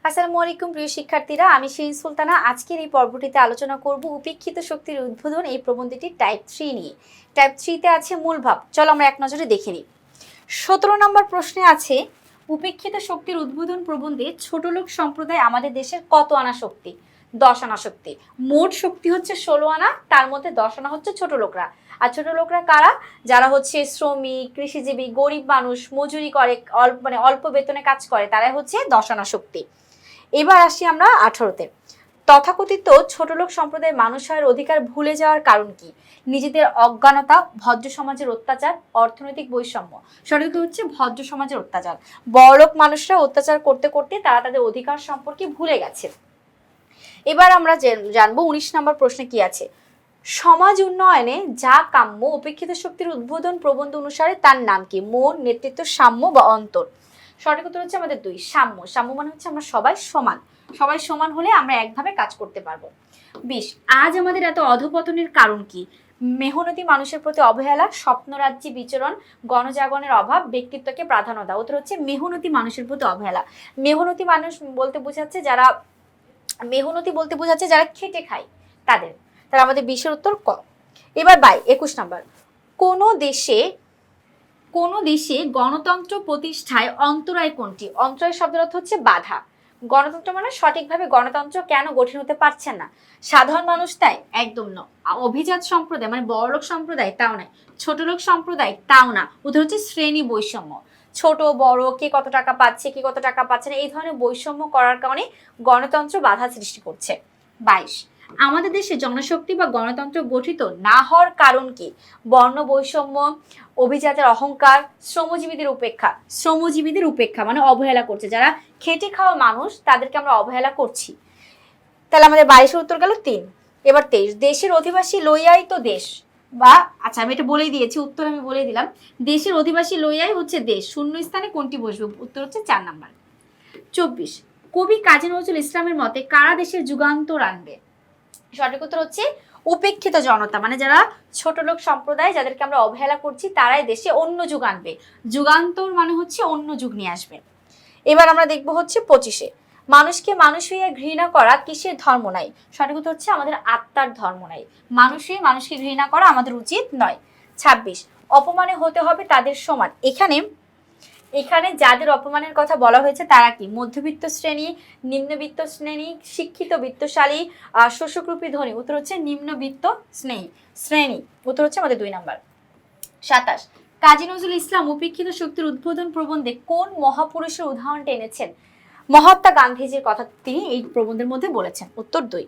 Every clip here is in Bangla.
আসসালামু আলাইকুম প্রিয় শিক্ষার্থীরা, আমি শিরিন সুলতানা। আজকের এই পর্বটিতে আলোচনা করব উপেক্ষিত শক্তির উদ্বোধন এই প্রবন্ধটি টাইপ 3 নিয়ে। টাইপ 3 তে আছে মূল ভাব। চলো আমরা এক নজরে দেখে নিই। 17 নম্বর প্রশ্নে আছে উপেক্ষিত শক্তির উদ্বোধন প্রবন্ধে ছোট লোক সম্প্রদায় আমাদের দেশের কত আনা শক্তি? 10 আনা শক্তি। মোট শক্তি হচ্ছে 16 আনা, তার মধ্যে 10 আনা হচ্ছে ছোট লোকরা। আর ছোট লোকরা কারা? যারা হচ্ছে শ্রমিক, কৃষিজীবী, গরিব মানুষ, মজুরি করে, অল্প বেতনে কাজ করে, তারাই হচ্ছে 10 আনা শক্তি। এবার আসি আমরা 18তে। তথাকথিত ছোটলোক সম্প্রদায়ের মানুষের অধিকার ভুলে যাওয়ার কারণ কি? নিজেদের অজ্ঞানতা, ভদ্র সমাজের অত্যাচার, অর্থনৈতিক বৈষম্য। সঠিক হচ্ছে ভদ্র সমাজের অত্যাচার। বড়লোক মানুষরা অত্যাচার করতে করতে তারা তাদের অধিকার সম্পর্কে ভুলে গেছে। এবার আমরা জানবো 19 নম্বর প্রশ্নে কি আছে। সমাজ উন্নয়নে যা কাম্য উপেক্ষিত শক্তির উদ্বোধন প্রবন্ধ অনুসারে তার নাম কি? মন, নেতৃত্ব, সাম্য বা অন্তর? সঠিক উত্তর হচ্ছে আমাদের 2, সাম্য। সাম্য মানে হচ্ছে আমরা সবাই সমান। সবাই সমান হলে আমরা একভাবে কাজ করতে পারবো। 20, আজ আমাদের এত অধপতনের কারণ কি? মেহনতি মানুষের প্রতি অবহেলা, স্বপ্নরাজ্যে বিচরণ, গণজাগরণের অভাব, ব্যক্তিত্বকে প্রাধান্য দাও। উত্তর হচ্ছে মেহনতি মানুষের প্রতি অবহেলা। মেহনতি মানুষ বলতে বোঝাচ্ছে যারা খেটে খায় তাদের। তাহলে আমাদের 20-এর উত্তর ক। এবার 21 নাম্বার। কোন দেশে গণতন্ত্র প্রতিষ্ঠায় অন্তরায় কোনটি? অন্তরায় শব্দের অর্থ হচ্ছে বাধা। গণতন্ত্র মানে সঠিকভাবে গণতন্ত্র কেন গঠিত হতে পারছে না? সাধারণ মানুষ তাই? একদম না। অভিজাত সম্প্রদায় মানে বড়লোক সম্প্রদায়, তাও নয়। ছোট লোক সম্প্রদায়, তাও না। উদাহরণ হচ্ছে শ্রেণী বৈষম্য। ছোট বড়, কে কত টাকা পাচ্ছে, কে কত টাকা পাচ্ছে না, এই ধরনের বৈষম্য করার কারণে গণতন্ত্র বাধা সৃষ্টি করছে। 22, আমাদের দেশে জনশক্তি বা গণতন্ত্র গঠিত না হওয়ার কারণ কি? বর্ণ বৈষম্য, অভিজাতের অহংকার, শ্রমজীবীদের উপেক্ষা মানে অবহেলা করছে। যারা খেটে খাওয়া মানুষ তাদেরকে আমরা অবহেলা করছি। তাহলে আমাদের 22-এর উত্তর গেল 3। এবার 23, দেশের অধিবাসী লইয়াই তো দেশ, বা আচ্ছা আমি এটা বলেই দিয়েছি, উত্তর আমি বলে দিলাম। দেশের অধিবাসী লইয়াই হচ্ছে দেশ, শূন্য স্থানে কোনটি বসবে? উত্তর হচ্ছে 4 নাম্বার। 24, কবি কাজী নজরুল ইসলামের মতে কারা দেশের যুগান্তর আনবে? সঠিক উত্তর হচ্ছে উপেক্ষিত জনতা মানে যারা ছোট লোক সম্প্রদায়, যাদেরকে আমরা অবহেলা করছি, তারাই দেশে অন্য যুগ আনবে। যুগান্তর মানে হচ্ছে অন্য যুগ নিয়ে আসবে। এবার আমরা দেখব হচ্ছে 25-এ, মানুষকে মানুষ হইয়া ঘৃণা করা কিসের ধর্ম নাই? সঠিক উত্তর হচ্ছে আমাদের আত্মার ধর্ম নাই। মানুষকে ঘৃণা করা আমাদের উচিত নয়। 26, অপমানে হতে হবে তাদের সমান। এখানে যাদের অপমানের কথা বলা হয়েছে তারা কি? মধ্যবিত্ত শ্রেণী, নিম্নবিত্ত শ্রেণী, শিক্ষিত বিত্তশালী, শোষকরূপী ধনী। উত্তর হচ্ছে নিম্নবিত্ত শ্রেণী। উত্তর হচ্ছে আমাদের 2 নাম্বার। 27, কাজী নজরুল ইসলাম উপেক্ষিত শক্তির উদ্বোধন প্রবন্ধে কোন মহাপুরুষের উদাহরণ টেনেছেন? মহাত্মা গান্ধীজির কথা তিনি এই প্রবন্ধের মধ্যে বলেছেন। উত্তর 2।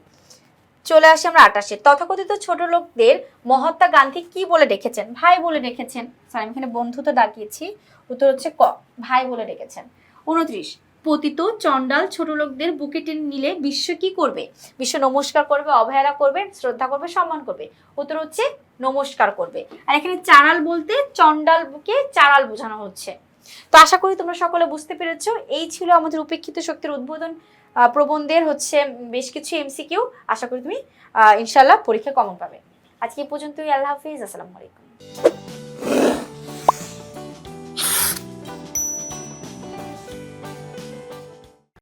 চলে আসি আমরা 28-এ, তথাকথিত ছোট লোকদের মহাত্মা গান্ধী কি বলে ডেকেছেন? ভাই বলে ডেকেছেন। স্যার আমি এখানে বন্ধু তো ডাকিয়েছি, উত্তর হচ্ছে ক, ভাই বলে ডেকেছেন। 29, পতিত চন্ডাল ছোট লোকদের বুকে টেনে নিলে বিশ্ব কি করবে? বিশ্ব নমস্কার করবে, অবহেলা করবে, শ্রদ্ধা করবে, সম্মান করবে। উত্তর হচ্ছে নমস্কার করবে। আর এখানে চারাল বলতে চন্ডাল বুকে চারাল বোঝানো হচ্ছে। তো আশা করি তোমরা সকলে বুঝতে পেরেছো। এই ছিল আমাদের উপেক্ষিত শক্তির উদ্বোধন প্রবন্ধের হচ্ছে বেশ কিছু এমসিকিউ। আশা করি তুমি ইনশাল্লাহ পরীক্ষা কমন পাবে। আজকে এই পর্যন্তই। আল্লাহ হাফিজ, আসসালামু আলাইকুম।